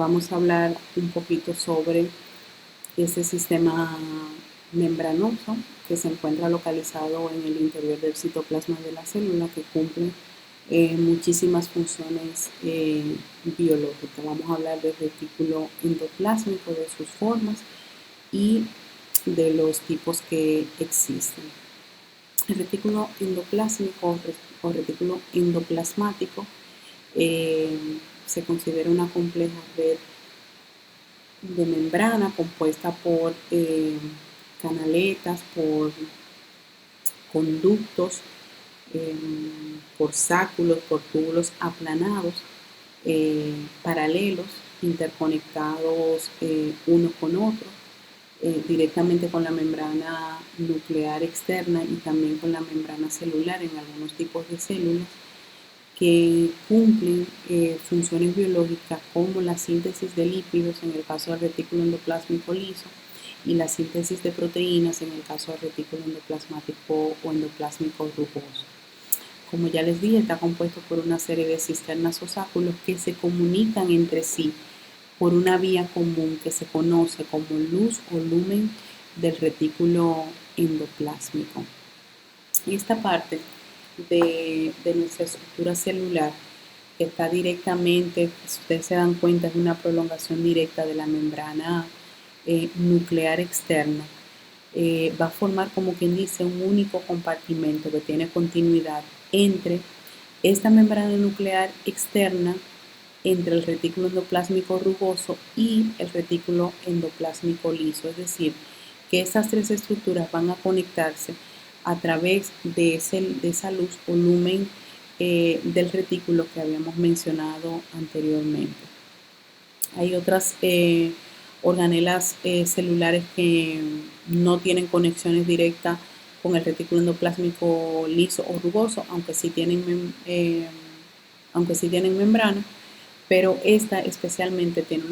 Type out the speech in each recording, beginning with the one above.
Vamos a hablar un poquito sobre este sistema membranoso que se encuentra localizado en el interior del citoplasma de la célula, que cumple muchísimas funciones biológicas. Vamos a hablar del retículo endoplásmico, de sus formas y de los tipos que existen. El retículo endoplásmico o retículo endoplasmático se considera una compleja red de membrana compuesta por canaletas, por conductos, por sáculos, por túbulos aplanados, paralelos, interconectados uno con otro, directamente con la membrana nuclear externa y también con la membrana celular en algunos tipos de células, que cumplen funciones biológicas como la síntesis de lípidos en el caso del retículo endoplásmico liso y la síntesis de proteínas en el caso del retículo endoplasmático o endoplásmico rugoso. Como ya les dije, está compuesto por una serie de cisternas o sáculos que se comunican entre sí por una vía común que se conoce como luz o lumen del retículo endoplásmico. Y esta parte de nuestra estructura celular, que está directamente, si ustedes se dan cuenta, es una prolongación directa de la membrana nuclear externa, va a formar, como quien dice, un único compartimento que tiene continuidad entre esta membrana nuclear externa, entre el retículo endoplásmico rugoso y el retículo endoplásmico liso. Es decir, que estas tres estructuras van a conectarse a través de esa luz o lumen del retículo que habíamos mencionado anteriormente. Hay otras organelas celulares que no tienen conexiones directas con el retículo endoplásmico liso o rugoso, aunque sí tienen membrana, pero esta especialmente tiene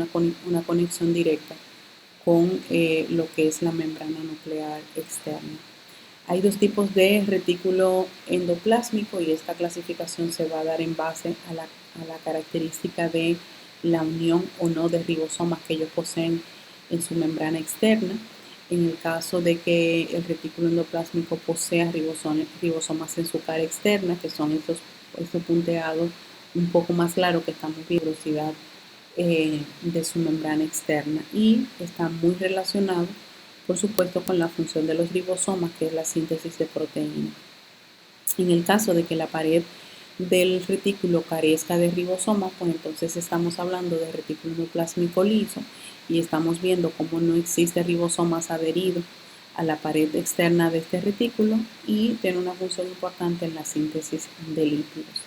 una conexión directa con lo que es la membrana nuclear externa. Hay dos tipos de retículo endoplásmico y esta clasificación se va a dar en base a la característica de la unión o no de ribosomas que ellos poseen en su membrana externa. En el caso de que el retículo endoplásmico posea ribosomas en su cara externa, que son estos punteados un poco más claros que están en velocidad de su membrana externa, y está muy relacionado, por supuesto, con la función de los ribosomas, que es la síntesis de proteínas. En el caso de que la pared del retículo carezca de ribosomas, pues entonces estamos hablando de retículo endoplásmico liso y estamos viendo cómo no existe ribosomas adheridos a la pared externa de este retículo y tiene una función importante en la síntesis de lípidos.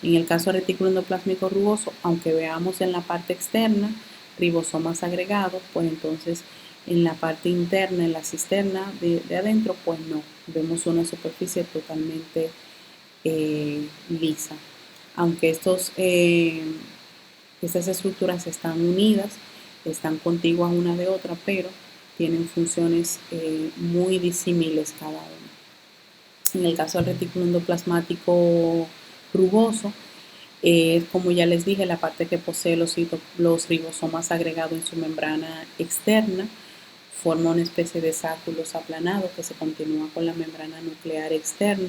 En el caso del retículo endoplásmico rugoso, aunque veamos en la parte externa ribosomas agregados, pues entonces en la parte interna, en la cisterna de adentro, pues no, vemos una superficie totalmente lisa. Aunque estas estructuras están unidas, están contiguas una de otra, pero tienen funciones muy disímiles cada una. En el caso del retículo endoplasmático rugoso, como ya les dije, la parte que posee los ribosomas agregados en su membrana externa, forma una especie de sáculos aplanados que se continúa con la membrana nuclear externa,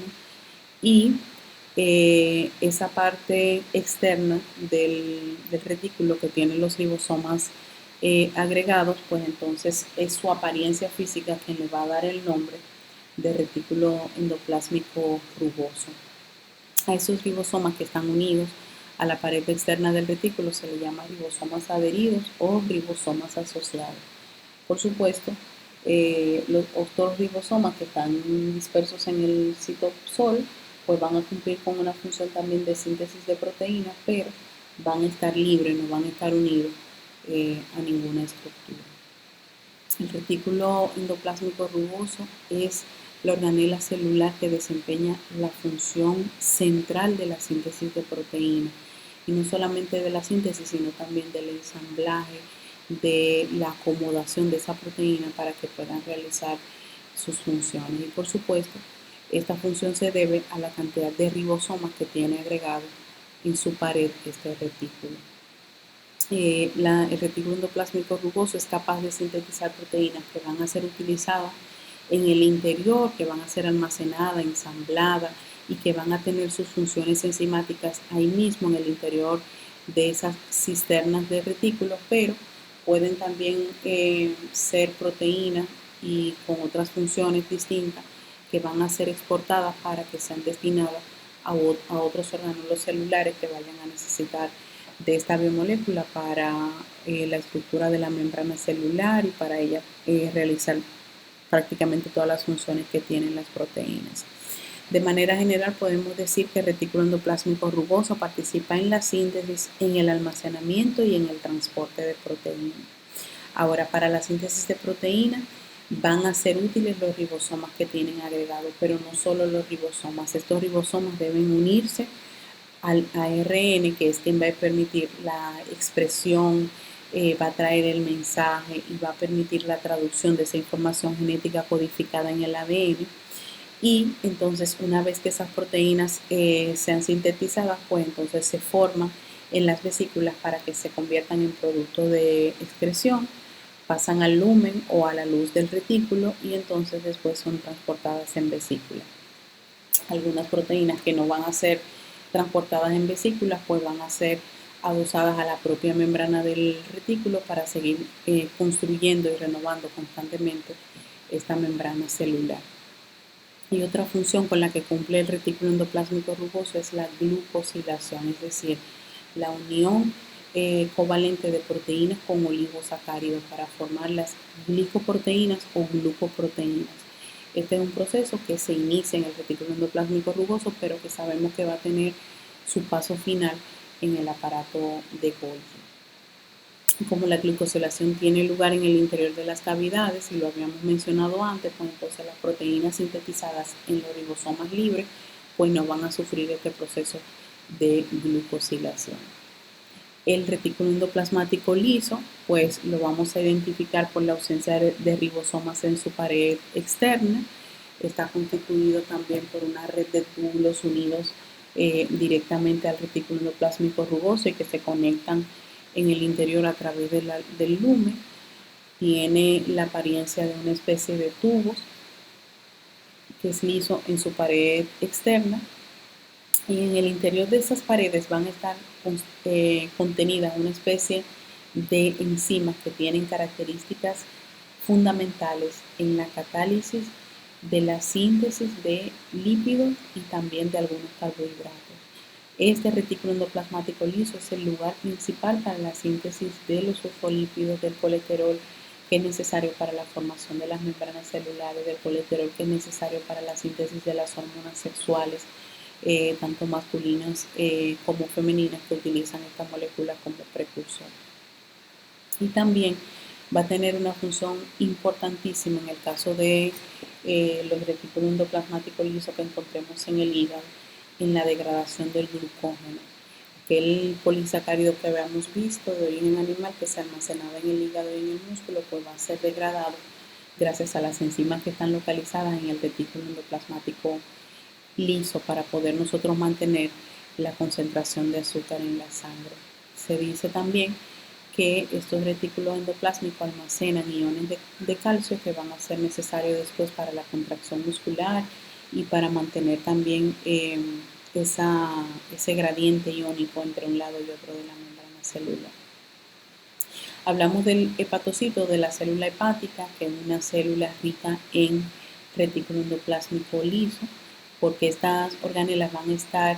y esa parte externa del retículo que tiene los ribosomas agregados, pues entonces es su apariencia física quien le va a dar el nombre de retículo endoplásmico rugoso. A esos ribosomas que están unidos a la pared externa del retículo se le llama ribosomas adheridos o ribosomas asociados. Por supuesto, los otros ribosomas que están dispersos en el citosol pues van a cumplir con una función también de síntesis de proteínas, pero van a estar libres, no van a estar unidos a ninguna estructura. El retículo endoplásmico rugoso es la organela celular que desempeña la función central de la síntesis de proteínas, y no solamente de la síntesis, sino también del ensamblaje, de la acomodación de esa proteína para que puedan realizar sus funciones. Y por supuesto, esta función se debe a la cantidad de ribosomas que tiene agregado en su pared este retículo. el retículo endoplásmico rugoso es capaz de sintetizar proteínas que van a ser utilizadas en el interior, que van a ser almacenadas, ensambladas y que van a tener sus funciones enzimáticas ahí mismo en el interior de esas cisternas de retículos, pero pueden también ser proteínas y con otras funciones distintas que van a ser exportadas para que sean destinadas a otros orgánulos celulares que vayan a necesitar de esta biomolécula para la estructura de la membrana celular y para ella realizar prácticamente todas las funciones que tienen las proteínas. De manera general podemos decir que el retículo endoplásmico rugoso participa en la síntesis, en el almacenamiento y en el transporte de proteínas. Ahora, para la síntesis de proteínas van a ser útiles los ribosomas que tienen agregados, pero no solo los ribosomas. Estos ribosomas deben unirse al ARN, que es quien va a permitir la expresión, va a traer el mensaje y va a permitir la traducción de esa información genética codificada en el ADN. Y entonces una vez que esas proteínas sean sintetizadas, pues entonces se forman en las vesículas para que se conviertan en producto de excreción, pasan al lumen o a la luz del retículo y entonces después son transportadas en vesículas. Algunas proteínas que no van a ser transportadas en vesículas, pues van a ser adosadas a la propia membrana del retículo para seguir construyendo y renovando constantemente esta membrana celular. Y otra función con la que cumple el retículo endoplásmico rugoso es la glucosilación, es decir, la unión covalente de proteínas con oligosacáridos para formar las glicoproteínas o glucoproteínas. Este es un proceso que se inicia en el retículo endoplásmico rugoso, pero que sabemos que va a tener su paso final en el aparato de Golgi. Como la glucosilación tiene lugar en el interior de las cavidades, y lo habíamos mencionado antes, pues entonces las proteínas sintetizadas en los ribosomas libres pues no van a sufrir este proceso de glucosilación. El retículo endoplasmático liso, pues lo vamos a identificar por la ausencia de ribosomas en su pared externa. Está constituido también por una red de túbulos unidos directamente al retículo endoplásmico rugoso y que se conectan en el interior a través del lumen. Tiene la apariencia de una especie de tubos que es liso en su pared externa y en el interior de esas paredes van a estar contenidas una especie de enzimas que tienen características fundamentales en la catálisis de la síntesis de lípidos y también de algunos carbohidratos. Este retículo endoplasmático liso es el lugar principal para la síntesis de los fosfolípidos, del colesterol, que es necesario para la formación de las membranas celulares, del colesterol que es necesario para la síntesis de las hormonas sexuales, tanto masculinas como femeninas, que utilizan esta molécula como precursor. Y también va a tener una función importantísima en el caso de los retículos endoplasmáticos lisos que encontremos en el hígado, en la degradación del glucógeno. Aquel polisacárido que habíamos visto de origen animal que se almacenaba en el hígado y en el músculo, pues va a ser degradado gracias a las enzimas que están localizadas en el retículo endoplasmático liso para poder nosotros mantener la concentración de azúcar en la sangre. Se dice también que estos retículos endoplásmicos almacenan iones de calcio que van a ser necesarios después para la contracción muscular y para mantener también ese gradiente iónico entre un lado y otro de la membrana celular. Hablamos del hepatocito, de la célula hepática, que es una célula rica en retículo endoplásmico liso, porque estas organelas van a estar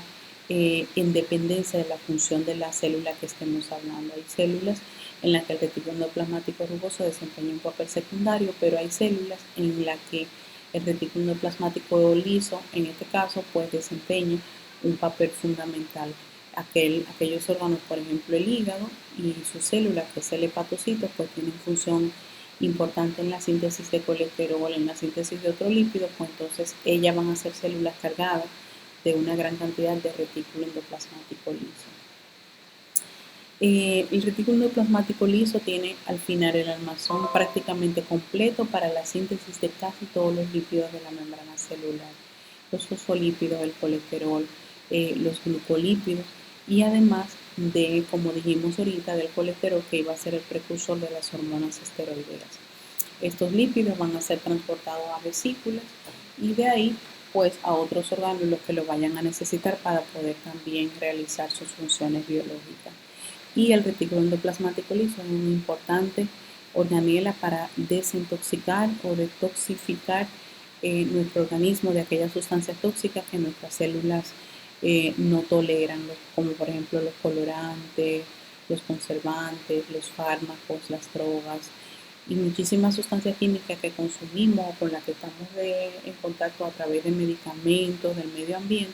en dependencia de la función de la célula que estemos hablando. Hay células en las que el retículo endoplasmático rugoso desempeña un papel secundario, pero hay células en las que el retículo endoplasmático liso, en este caso, pues desempeña un papel fundamental. Aquellos órganos, por ejemplo el hígado y sus células, que es el hepatocito, pues tienen función importante en la síntesis de colesterol, en la síntesis de otros lípidos, pues entonces ellas van a ser células cargadas de una gran cantidad de retículo endoplasmático liso. El retículo endoplasmático liso tiene al final el armazón prácticamente completo para la síntesis de casi todos los lípidos de la membrana celular, los fosfolípidos, el colesterol, los glucolípidos, y además de, como dijimos ahorita, del colesterol, que iba a ser el precursor de las hormonas esteroideas. Estos lípidos van a ser transportados a vesículas y de ahí pues a otros órganos que lo vayan a necesitar para poder también realizar sus funciones biológicas. Y el retículo endoplasmático liso es una importante organela para desintoxicar o detoxificar nuestro organismo de aquellas sustancias tóxicas que nuestras células no toleran, como por ejemplo los colorantes, los conservantes, los fármacos, las drogas y muchísimas sustancias químicas que consumimos o con las que estamos en contacto a través de medicamentos, del medio ambiente,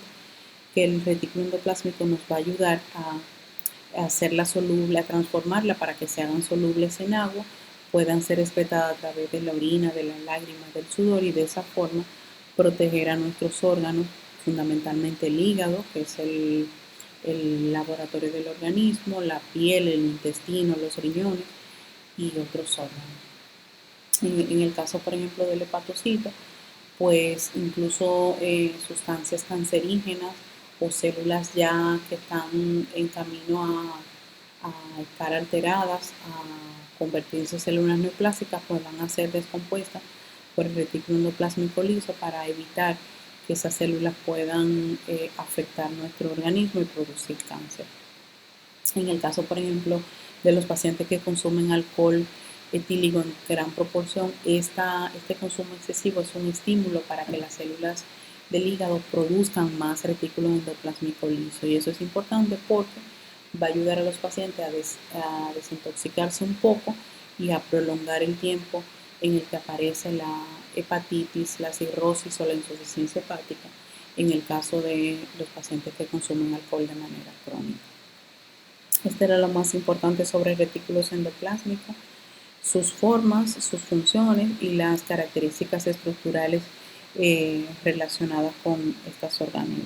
que el retículo endoplásmico nos va a ayudar a hacerla soluble, a transformarla para que se hagan solubles en agua, puedan ser excretadas a través de la orina, de las lágrimas, del sudor y de esa forma proteger a nuestros órganos, fundamentalmente el hígado, que es el laboratorio del organismo, la piel, el intestino, los riñones y otros órganos. En el caso, por ejemplo, del hepatocito, pues incluso sustancias cancerígenas o células ya que están en camino a estar alteradas, a convertirse en células neoplásicas, pues van a ser descompuestas por el retículo endoplasmico liso para evitar que esas células puedan afectar nuestro organismo y producir cáncer. En el caso, por ejemplo, de los pacientes que consumen alcohol etílico en gran proporción, este consumo excesivo es un estímulo para que las células del hígado produzcan más retículo endoplasmico liso. Y eso es importante porque va a ayudar a los pacientes a desintoxicarse un poco y a prolongar el tiempo en el que aparece la hepatitis, la cirrosis o la insuficiencia hepática en el caso de los pacientes que consumen alcohol de manera crónica. Este era lo más importante sobre retículos endoplásmicos, sus formas, sus funciones y las características estructurales relacionadas con estas orgánulas.